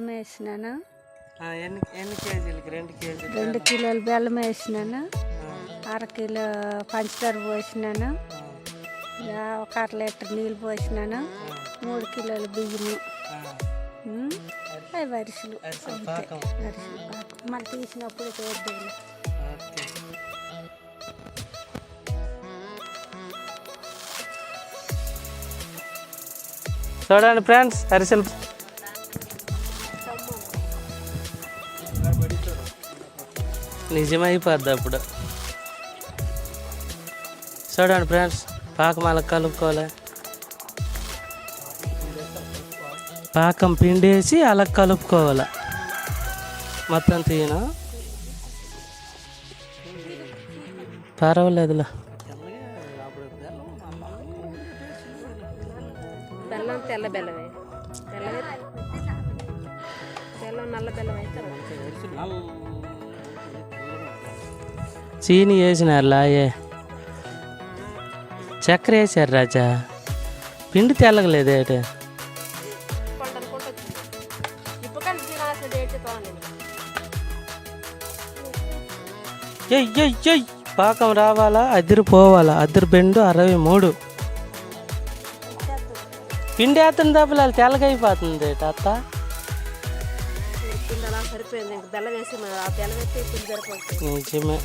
వేసినాను. ఎన్ని కేజీలకి? 2 కేజీలు. 2 కిలోలు బెల్లం వేసినాను. 1/2 కిలో పంచదార పోసినాను. 1 లీటర్ నీళ్ళు పోసినాను. 3 కిలోలు బియ్యము. అవి అరిసెలు. అరిసెలు పాకం మళ్ళీ తీసినప్పుడు చేద్దాం. చూడండి ఫ్రెండ్స్, అరిసెలు నిజమైపోద్ది అప్పుడు. చూడండి ఫ్రెండ్స్, పాకం అలా కలుపుకోవాలి. పాకం పిండేసి అలా కలుపుకోవాలి. మొత్తం తీయను, పర్వాలేదులే. బెల్లం తెల్ల బెల్లమే, బెల్లం నల్ల బెల్లం అయితే చీని వేసినారు లాయే, చక్కెర వేసారు రాజా. పిండి తెల్లగలేదేటి? పాకం రావాలా, అద్దరు పోవాలా. అద్దరు బెండు 63. పిండి వేస్తుంది దెబ్బలు తెల్లగా అయిపోతుంది అత్త. నిజమే,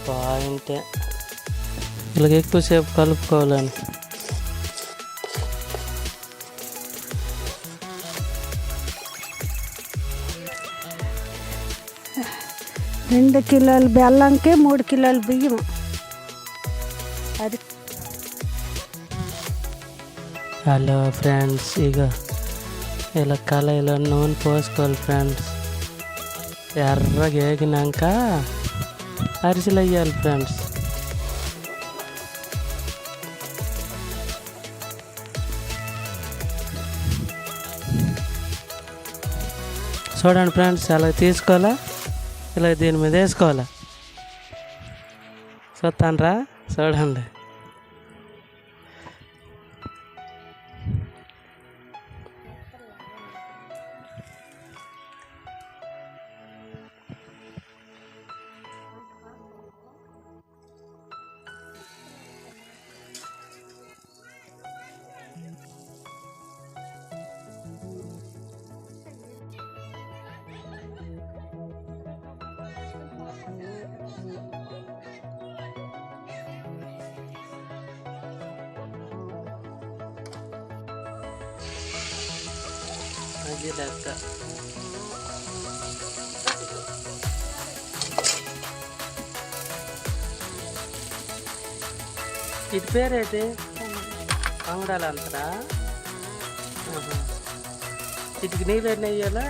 పాయింటే. ఇలాగ ఎక్కువసేపు కలుపుకోవాలని. రెండు కిలోలు బెల్లంకి 3 కిలోలు బియ్యం. అది హలో ఫ్రెండ్స్, ఇక ఇలా కళాయిలో నూనె పోసుకోవాలి ఫ్రెండ్స్. ఎర్రగా వేగినాక అరిసెలు వేయాలి ఫ్రెండ్స్. చూడండి ఫ్రెండ్స్, అలా తీసుకోవాలా, ఇలా దీని మీద వేసుకోవాలా. చూస్తానరా, చూడండి. అది లెక్క. ఇటు పేరేంటి? అంగడాలు అంతరా? ఇటుకి నీళ్ళు ఎన్ని వేయాలా?